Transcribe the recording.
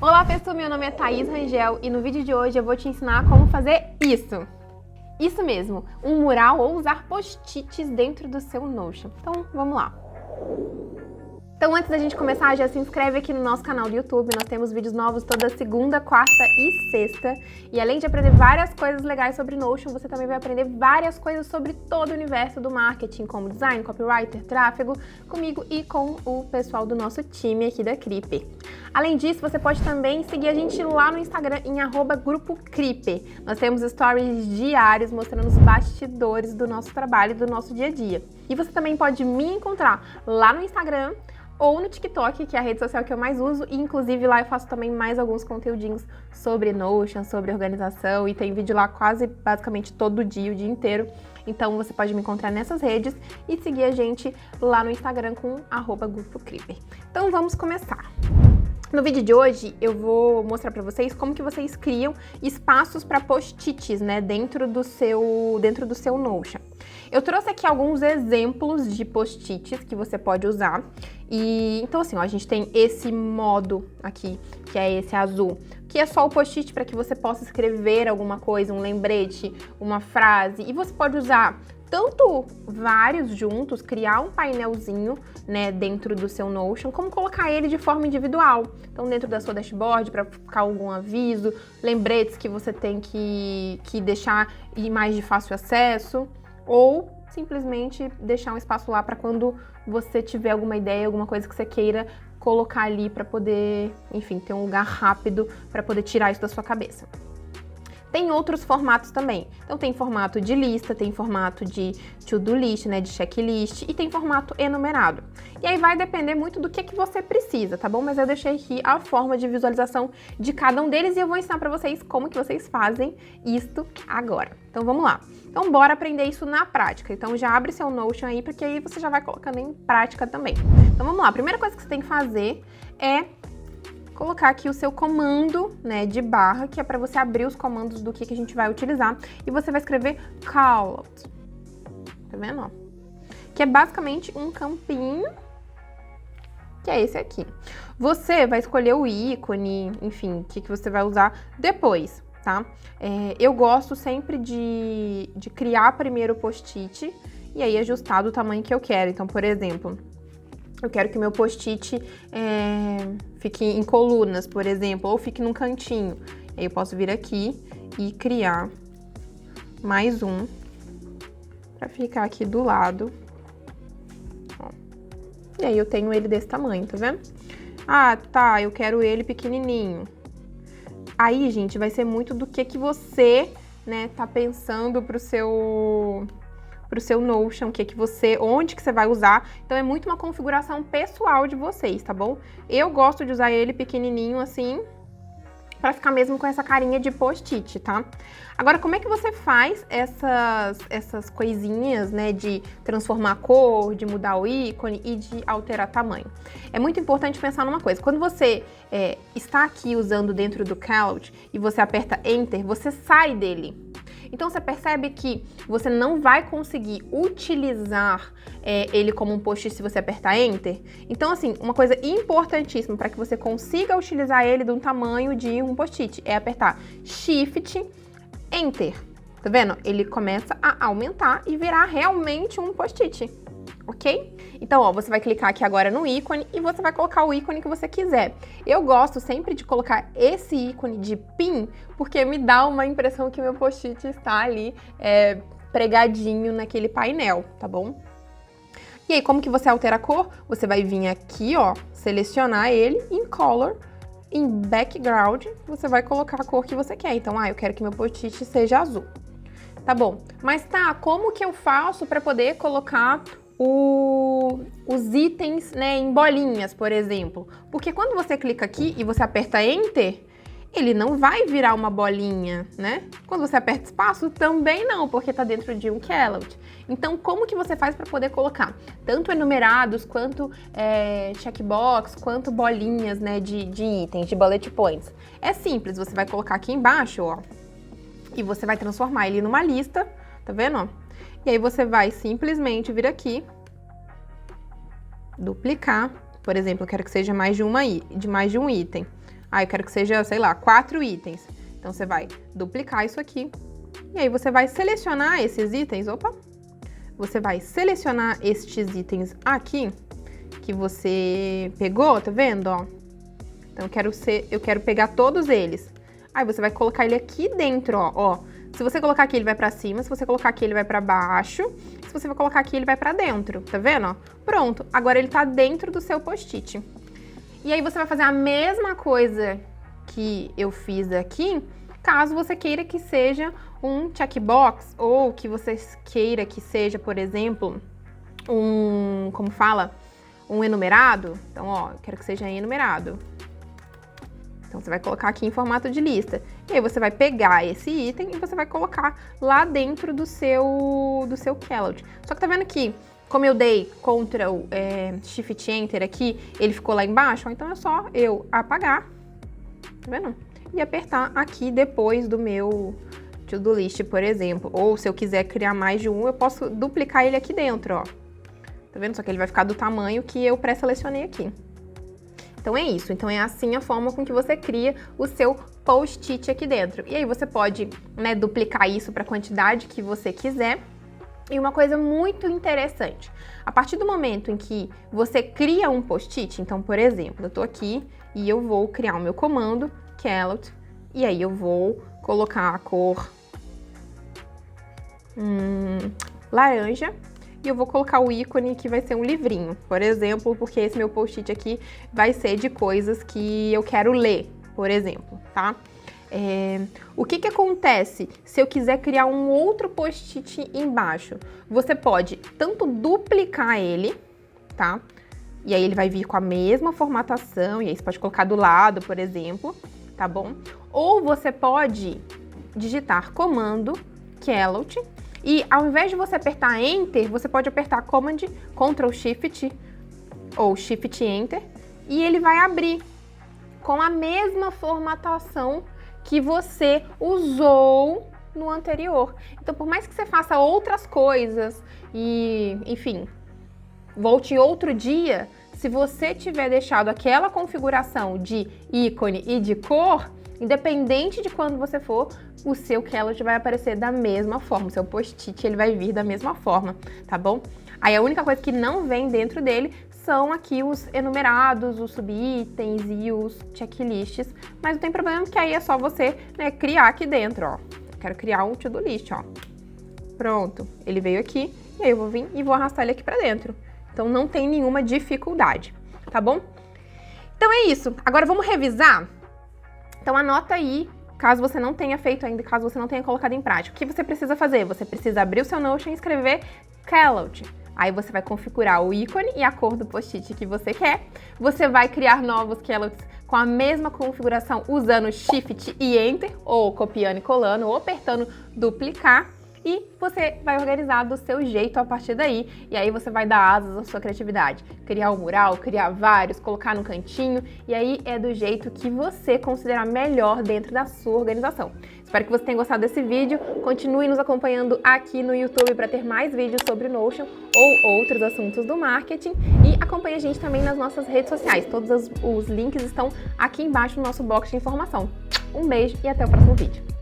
Olá pessoal, meu nome é Thaís Rangel e no vídeo de hoje eu vou te ensinar como fazer isso. Isso mesmo, um mural ou usar post-its dentro do seu Notion. Então, vamos lá. Então, antes da gente começar, já se inscreve aqui no nosso canal do YouTube. Nós temos vídeos novos toda segunda, quarta e sexta. E além de aprender várias coisas legais sobre Notion, você também vai aprender várias coisas sobre todo o universo do marketing, como design, copywriter, tráfego, comigo e com o pessoal do nosso time aqui da Cripe. Além disso, você pode também seguir a gente lá no Instagram em @grupo Cripe. Nós temos stories diários mostrando os bastidores do nosso trabalho e do nosso dia a dia. E você também pode me encontrar lá no Instagram ou no TikTok, que é a rede social que eu mais uso, e inclusive lá eu faço também mais alguns conteúdinhos sobre Notion, sobre organização, e tem vídeo lá quase basicamente todo dia, o dia inteiro. Então você pode me encontrar nessas redes e seguir a gente lá no Instagram com @grupo Cripe. Então vamos começar. No vídeo de hoje eu vou mostrar para vocês como que vocês criam espaços para post-its, né, dentro do seu Notion. Eu trouxe aqui alguns exemplos de post-its que você pode usar. E então assim, ó, a gente tem esse modo aqui, que é esse azul, que é só o post-it para que você possa escrever alguma coisa, um lembrete, uma frase, e você pode usar tanto vários juntos, criar um painelzinho, né, dentro do seu Notion, como colocar ele de forma individual. Então, dentro da sua dashboard, para ficar algum aviso, lembretes que você tem que deixar mais de fácil acesso, ou simplesmente deixar um espaço lá para quando você tiver alguma ideia, alguma coisa que você queira colocar ali para poder, enfim, ter um lugar rápido para poder tirar isso da sua cabeça. Tem outros formatos também. Então tem formato de lista, tem formato de to-do list, né, de checklist, e tem formato enumerado. E aí vai depender muito do que você precisa, tá bom? Mas eu deixei aqui a forma de visualização de cada um deles e eu vou ensinar pra vocês como que vocês fazem isto agora. Então vamos lá. Então bora aprender isso na prática. Então já abre seu Notion aí, porque aí você já vai colocando em prática também. Então vamos lá. A primeira coisa que você tem que fazer é colocar aqui o seu comando, né, de barra, que é para você abrir os comandos do que a gente vai utilizar. E você vai escrever callout. Tá vendo? Ó? Que é basicamente um campinho, que é esse aqui. Você vai escolher o ícone, enfim, o que você vai usar depois, tá? Eu gosto sempre de criar primeiro o post-it e aí ajustar do tamanho que eu quero. Então, por exemplo, eu quero que meu post-it fique em colunas, por exemplo, ou fique num cantinho. Aí eu posso vir aqui e criar mais um para ficar aqui do lado. Ó. E aí eu tenho ele desse tamanho, tá vendo? Ah, tá, eu quero ele pequenininho. Aí, gente, vai ser muito do que você, né, tá pensando pro seu Notion, onde que você vai usar. Então é muito uma configuração pessoal de vocês, tá bom? Eu gosto de usar ele pequenininho assim, pra ficar mesmo com essa carinha de post-it, tá? Agora, como é que você faz essas coisinhas, né, de transformar a cor, de mudar o ícone e de alterar tamanho? É muito importante pensar numa coisa. Quando você está aqui usando dentro do Callout e você aperta Enter, você sai dele. Então, você percebe que você não vai conseguir utilizar ele como um post-it se você apertar Enter? Então, assim, uma coisa importantíssima para que você consiga utilizar ele de um tamanho de um post-it é apertar Shift, Enter. Tá vendo? Ele começa a aumentar e virar realmente um post-it, ok? Então, ó, você vai clicar aqui agora no ícone e você vai colocar o ícone que você quiser. Eu gosto sempre de colocar esse ícone de pin, porque me dá uma impressão que meu post-it está ali pregadinho naquele painel, tá bom? E aí, como que você altera a cor? Você vai vir aqui, ó, selecionar ele em Color, em Background, você vai colocar a cor que você quer. Então, eu quero que meu post-it seja azul. Tá bom, mas tá, como que eu faço para poder colocar os itens, né, em bolinhas, por exemplo? Porque quando você clica aqui e você aperta Enter, ele não vai virar uma bolinha, né? Quando você aperta espaço, também não, porque tá dentro de um callout. Então, como que você faz para poder colocar tanto enumerados, quanto checkbox, quanto bolinhas, né, de itens, de bullet points? É simples, você vai colocar aqui embaixo, ó, e você vai transformar ele numa lista, tá vendo? E aí você vai simplesmente vir aqui, duplicar, por exemplo, eu quero que seja mais de um item. Ah, eu quero que seja, sei lá, 4 itens. Então, você vai duplicar isso aqui. E aí, você vai selecionar esses itens. Opa! Você vai selecionar estes itens aqui que você pegou, tá vendo, ó? Então, eu quero pegar todos eles. Aí, você vai colocar ele aqui dentro, ó. Se você colocar aqui, ele vai pra cima. Se você colocar aqui, ele vai pra baixo. Se você colocar aqui, ele vai pra dentro. Tá vendo, ó? Pronto. Agora, ele tá dentro do seu post-it. E aí, você vai fazer a mesma coisa que eu fiz aqui, caso você queira que seja um checkbox ou que você queira que seja, por exemplo, como fala? Um enumerado. Então, ó, eu quero que seja enumerado. Então, você vai colocar aqui em formato de lista. E aí, você vai pegar esse item e você vai colocar lá dentro do seu Callout. Só que tá vendo que, como eu dei Ctrl Shift Enter aqui, ele ficou lá embaixo? Então, é só eu apagar, tá vendo? E apertar aqui depois do meu to-do list, por exemplo. Ou, se eu quiser criar mais de um, eu posso duplicar ele aqui dentro, ó. Tá vendo? Só que ele vai ficar do tamanho que eu pré-selecionei aqui. Então é isso. Então é assim a forma com que você cria o seu post-it aqui dentro. E aí você pode, né, duplicar isso para a quantidade que você quiser. E uma coisa muito interessante, a partir do momento em que você cria um post-it, então, por exemplo, eu tô aqui e eu vou criar o meu comando, Callout, e aí eu vou colocar a cor laranja, e eu vou colocar o ícone que vai ser um livrinho, por exemplo, porque esse meu post-it aqui vai ser de coisas que eu quero ler, por exemplo, tá? O que acontece se eu quiser criar um outro post-it embaixo? Você pode tanto duplicar ele, tá? E aí ele vai vir com a mesma formatação, e aí você pode colocar do lado, por exemplo, tá bom? Ou você pode digitar comando Callout, e ao invés de você apertar Enter, você pode apertar Ctrl Shift ou Shift Enter, e ele vai abrir com a mesma formatação que você usou no anterior. Então, por mais que você faça outras coisas e, enfim, volte em outro dia, se você tiver deixado aquela configuração de ícone e de cor, independente de quando você for, o seu Callout vai aparecer da mesma forma, o seu post-it ele vai vir da mesma forma, tá bom? Aí a única coisa que não vem dentro dele são aqui os enumerados, os subitens e os checklists, mas não tem problema porque aí é só você, né, criar aqui dentro, ó. Eu quero criar um to-do list, ó. Pronto, ele veio aqui e aí eu vou vir e vou arrastar ele aqui pra dentro. Então não tem nenhuma dificuldade, tá bom? Então é isso. Agora vamos revisar? Então anota aí, caso você não tenha feito ainda, caso você não tenha colocado em prática. O que você precisa fazer? Você precisa abrir o seu Notion e escrever Callout. Aí você vai configurar o ícone e a cor do post-it que você quer. Você vai criar novos Callouts com a mesma configuração usando Shift e Enter, ou copiando e colando, ou apertando duplicar. E você vai organizar do seu jeito a partir daí, e aí você vai dar asas à sua criatividade. Criar um mural, criar vários, colocar no cantinho, e aí é do jeito que você considerar melhor dentro da sua organização. Espero que você tenha gostado desse vídeo, continue nos acompanhando aqui no YouTube para ter mais vídeos sobre Notion ou outros assuntos do marketing, e acompanhe a gente também nas nossas redes sociais, todos os links estão aqui embaixo no nosso box de informação. Um beijo e até o próximo vídeo.